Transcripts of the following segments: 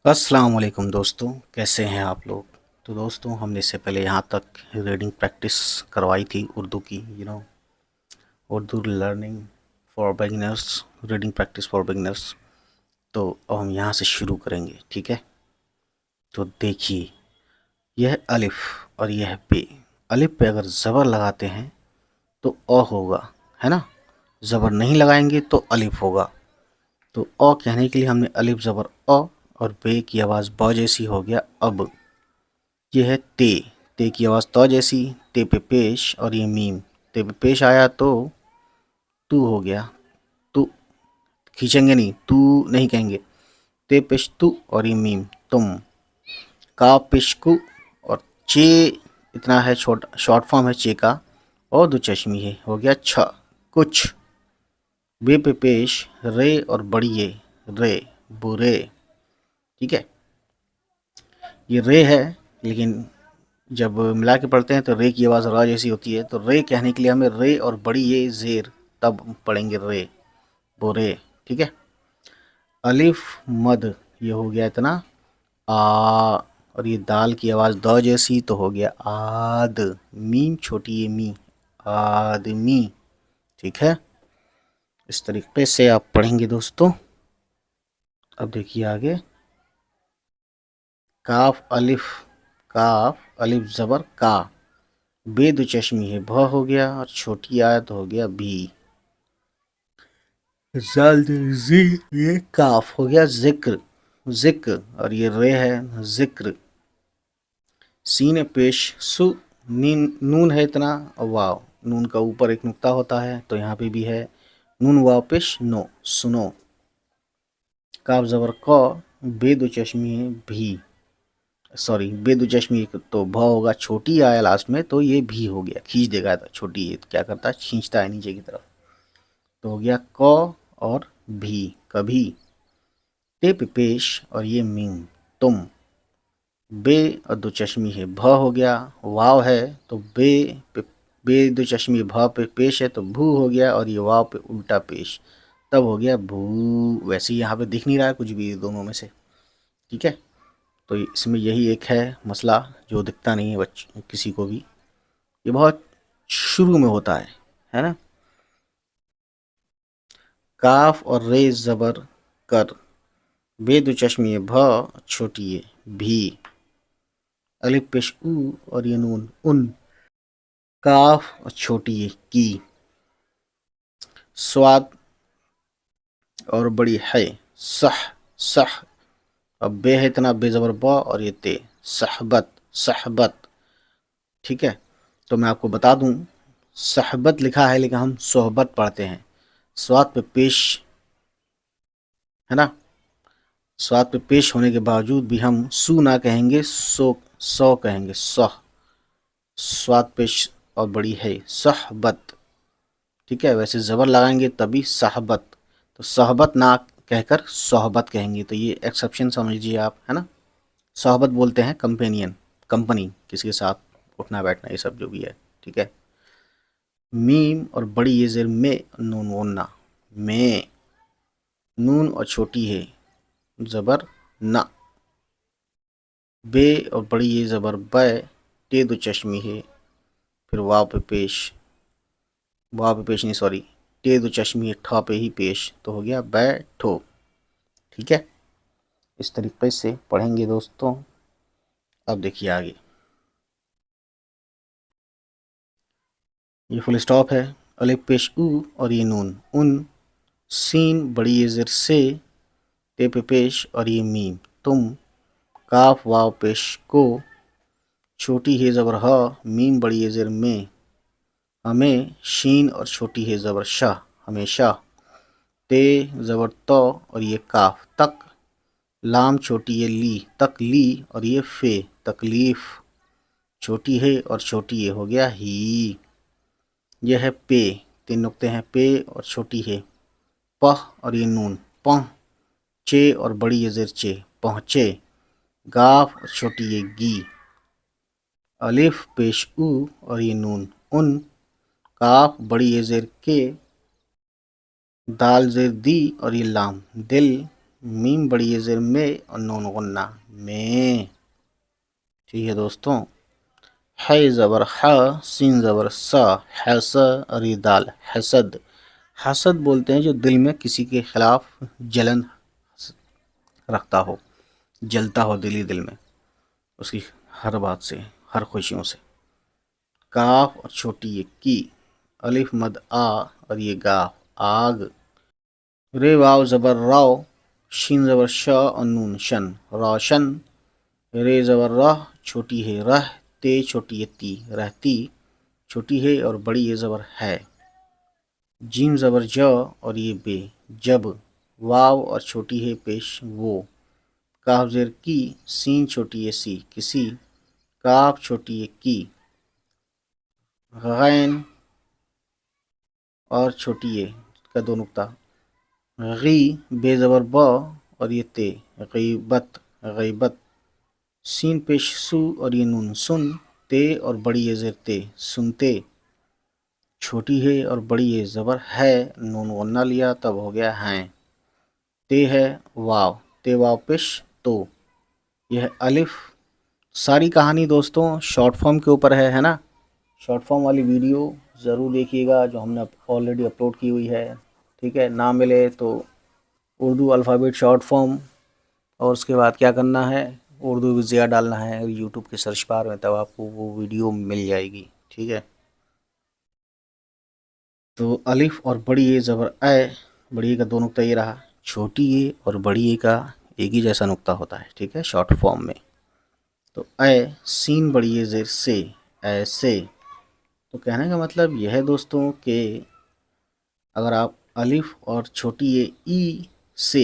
अस्सलाम वालेकुम दोस्तों, कैसे हैं आप लोग। तो दोस्तों, हमने इससे पहले यहाँ तक रीडिंग प्रैक्टिस करवाई थी उर्दू की। Urdu learning for beginners, reading practice for beginners. तो अब हम यहाँ से शुरू करेंगे, ठीक है। तो देखिए, यह अलिफ और यह पे। अलिफ पे अगर ज़बर लगाते हैं तो अ होगा, है ना। ज़बर नहीं लगाएंगे तो अलिफ होगा। तो अ कहने के लिए हमने अलिफ ज़बर अ और बे की आवाज़ ब जैसी हो गया अब। ये है ते। ते की आवाज़ त जैसी, ते पे पेश और ये मीम। ते पे पेश आया तो तू हो गया। तू खींचेंगे नहीं, तू नहीं कहेंगे। ते पेश तू और ये मीम तुम। का पेश कु और चे इतना है, शॉर्ट फॉर्म है चे का। और दो चश्मी है, हो गया छ कुछ। बे पे पेश रे और बड़ी ये रे, बुरे। ठीक है, ये रे है, लेकिन जब मिला के पढ़ते हैं तो रे की आवाज़ र जैसी होती है। तो रे कहने के लिए हमें रे और बड़ी ये ज़ेर तब पढ़ेंगे रे, बोरे। ठीक है। अलिफ मद, ये हो गया इतना आ। और ये दाल की आवाज़ द जैसी, तो हो गया आद। मीम छोटी ये मी, आदमी। ठीक है, इस तरीके से आप पढ़ेंगे दोस्तों। अब देखिए आगे। काफ अलिफ, काफ अलिफ ज़बर का। बे दो चश्मी है, भ हो गया और छोटी आयत हो गया भी। जी, ये काफ हो गया जिक्र, जिक्र। और ये रे है जिक्र। सीन पेश सु, नीन नून है इतना और वाव। नून का ऊपर एक नुक्ता होता है, तो यहाँ पे भी है नून वाव पेश नो, सुनो। काफ जबर क, बे दो चश्मी है भी, सॉरी बे दो चश्मी तो भ होगा, छोटी आया लास्ट में तो ये भी हो गया, खींच देगा। तो छोटी है तो क्या करता है, खींचता है नीचे की तरफ। तो हो गया क और भी, कभी। टे पे पेश और ये मीम तुम। बे और दो चश्मी है, भ हो गया। वाव है तो बे पे, बे दो चश्मी भ पे पेश है तो भू हो गया। और ये वाव पे उल्टा पेश, तब हो गया भू। वैसे ही यहाँ पे दिख नहीं रहा है कुछ भी दोनों में से। ठीक है, तो इसमें यही एक है मसला जो दिखता नहीं है बच्चे किसी को भी। ये बहुत शुरू में होता है ना। काफ और रे जबर कर, बे दो चश्मी है भ, छोटी है भी। अलिफ पेश ऊ और ये नून उन। काफ और छोटी है की। स्वाद और बड़ी है सह, सह। अब बे है इतना, बे जबर ब और ये ते, सहबत, सहबत। ठीक है, तो मैं आपको बता दूं, सहबत लिखा है लेकिन हम सोहबत पढ़ते हैं। स्वाद पे पेश है ना। स्वाद पे पेश होने के बावजूद भी हम सू ना कहेंगे, सौ कहेंगे, सौ। स्वाद पेश और बड़ी है सहबत। ठीक है, वैसे ज़बर लगाएंगे तभी साहबत। तो सहबत ना कहकर सोहबत कहेंगे, तो ये एक्सेप्शन समझ लीजिए आप, है ना। सोहबत बोलते हैं कंपेनियन, कंपनी, किसी के साथ उठना बैठना, ये सब जो भी है। ठीक है। मीम और बड़ी ये ज़ेर में नून वोन्ना, में। नून और छोटी है ज़बर ना। बे और बड़ी ये ज़बर बै, टे दो चश्मी है, फिर वाव पे पेश, वाव पे पेश नहीं सॉरी, टे दो चश्मी है ठ पे ही पेश, तो हो गया बैठो। ठीक है, इस तरीके से पढ़ेंगे दोस्तों। अब देखिए आगे, ये फुल स्टॉप है। अलिफ पेश ऊ और ये नून उन। सीन बड़ी ये ज़ेर से, ते पे पेश और ये मीम तुम। काफ वाव पेश को, छोटी है ज़बर ह, मीम बड़ी ये ज़ेर में हमें। शीन और छोटी है ज़बर शाह, हमेशा। ते ज़बर तो और ये काफ तक। लाम छोटी है ली, तकली और ये फे, तकलीफ। छोटी है और छोटी है, हो गया ही। यह है पे, तीन नुक्ते हैं, पे और छोटी है पह और ये नून पह। चे और बड़ी ये ज़ेर चे, पहुँचे। गाफ और छोटी ये गी। अलिफ पेश ऊ और ये नून उन। काफ बड़ी ये ज़ेर के, दाल ज़ेर दी और ये लाम दिल। मीम बड़ी ये ज़ेर में और नून गुन्ना में। ठीक है दोस्तों। है ज़बर ह, सीन ज़बर सा, हैस और ये दाल हसद। हसद बोलते हैं जो दिल में किसी के खिलाफ जलन रखता हो, जलता हो दिल में उसकी हर बात से, हर खुशियों से। काफ और छोटी ये की, अलिफ मद आ और ये गाफ आग। रे वाव ज़बर राव, शीन ज़बर श और नून शन रोशन। रे ज़बर रह, छोटी है रह, ते छोटी है ती रहती, छोटी है और बड़ी ये ज़बर है। जीम ज़बर ज और ये बे जब। वाव और छोटी है पेश वो। काफ ज़ेर की, सीन छोटी है सी किसी, काफ छोटी है की। गैन और छोटी है का दो नुक्ता। गी बे ज़बर ब और ये ते गीबत गीबत। सीन पेश सु और ये नून सुन, ते और बड़ी ये ज़ेर ते सुनते। छोटी है और बड़ी ये ज़बर है, नून गन्ना लिया तब हो गया हैं। ते है वाव, ते वाव पेश तो। यह अलिफ। सारी कहानी दोस्तों शॉर्ट फॉर्म के ऊपर है ना। शॉर्ट फॉर्म वाली वीडियो ज़रूर देखिएगा जो हमने ऑलरेडी अपलोड की हुई है। ठीक है, ना मिले तो उर्दू अल्फ़ाबेट शॉर्ट फॉर्म और उसके बाद क्या करना है, उर्दू विज़या डालना है यूट्यूब के सर्च बार में, तब आपको वो वीडियो मिल जाएगी। ठीक है, तो अलिफ और बड़ी ए ज़बर ए, बड़ी ए का दो नुक्ता ये रहा, छोटी ए और बड़ी ए का एक ही जैसा नुक्ता होता है। ठीक है, शॉर्ट फॉर्म में। तो ए सीन बड़ी ए ज़ेर से ऐसे। तो कहने का मतलब यह है दोस्तों कि अगर आप अलिफ और छोटी ए ई से,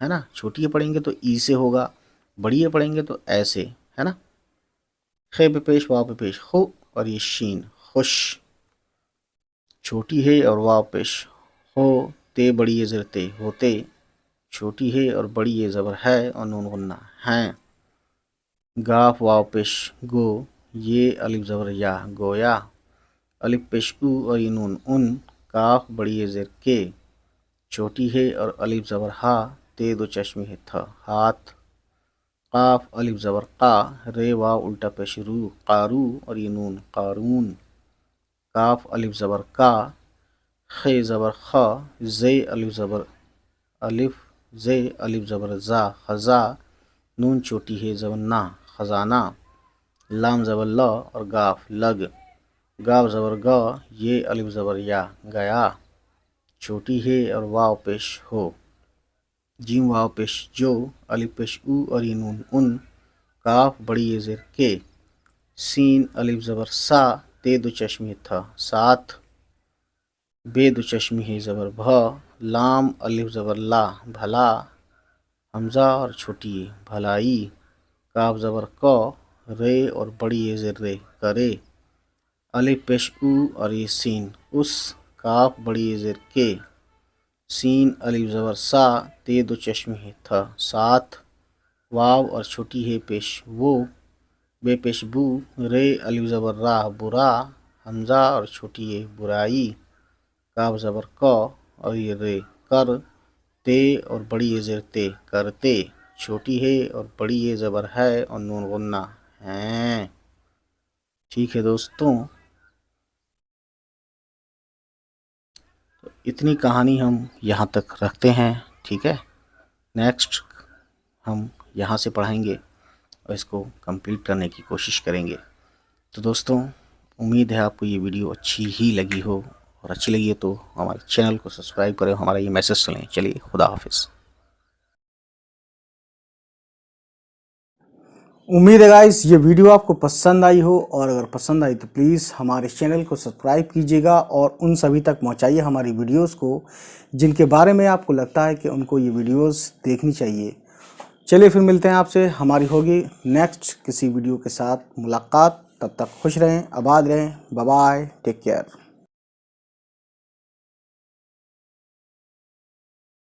है ना, छोटी ए पढ़ेंगे तो ई से होगा, बड़ी ए पढ़ेंगे तो ऐसे, है ना। खे पे पेश वाव पे पेश हो और ये शीन खुश। छोटी है और वाव पेश हो, ते बड़ी ये ज़र ते होते। छोटी है और बड़ी ये ज़बर है और नून गुन्ना हैं। गाफ वाव पेश गो, ये अलिफ ज़बर या गोया। अलिफ पेश उ और ये नून उन, काफ बड़ी ये ज़र के। छोटी है और अलिफ ज़बर हा, ते दो चश्मे है था हाथ। काफ अलिफ ज़बर का, रे वाव उल्टा पेश रू कारू और ये नून कारून। काफ अलिफ ज़बर का, खे ज़बर ख, ज़े अलिफ ज़बर अलिफ, ज़े अलिफ ज़बर ज़ा खज़ा। नून छोटी है ज़बर ना खजाना। लाम ज़बर ल और गाफ लग। गाफ ज़बर ग, ये अलिफ ज़बर या गया। छोटी है और वाव पेश हो। जीम वाव पेश जो, अलिफ पेश उ और ये नून उन, काफ बड़ी ये ज़ेर के। सीन अलिफ ज़बर सा, ते दो चश्मे था साथ। बे दो चश्मी है ज़बर भ। लाम अलिफ ज़बर ला भला। हमज़ा और छोटी ये भलाई। काफ ज़बर क, रे और बड़ी ये ज़ेर रे करे। अलिफ पेश उ और ये सीन उस, काफ बड़ी ये ज़ेर के। सीन अलिफ ज़बर सा, ते दो चश्मे है था साथ। वाव और छोटी है पेश वो, बे पेश बू, रे अलिफ ज़बर रा बुरा। हमज़ा और छोटी ये बुराई। काफ ज़बर क और ये रे कर, ते और बड़ी ये ज़ेर ते करते। छोटी है और बड़ी ये ज़बर है और नून गुन्ना हैं। ठीक है दोस्तों, तो इतनी कहानी हम यहाँ तक रखते हैं। ठीक है, नेक्स्ट हम यहाँ से पढ़ेंगे और इसको कंप्लीट करने की कोशिश करेंगे। तो दोस्तों, उम्मीद है आपको ये वीडियो अच्छी ही लगी हो, और अच्छी लगी है तो हमारे चैनल को सब्सक्राइब करें, हमारा ये मैसेज सुनें। चलिए, खुदा हाफिज़। उम्मीद है गाइस ये वीडियो आपको पसंद आई हो, और अगर पसंद आई तो प्लीज़ हमारे चैनल को सब्सक्राइब कीजिएगा और उन सभी तक पहुंचाइए हमारी वीडियोस को जिनके बारे में आपको लगता है कि उनको ये वीडियोस देखनी चाहिए। चलिए फिर मिलते हैं आपसे, हमारी होगी नेक्स्ट किसी वीडियो के साथ मुलाकात। तब तक खुश रहें, आबाद रहें, बाय बाय, टेक केयर।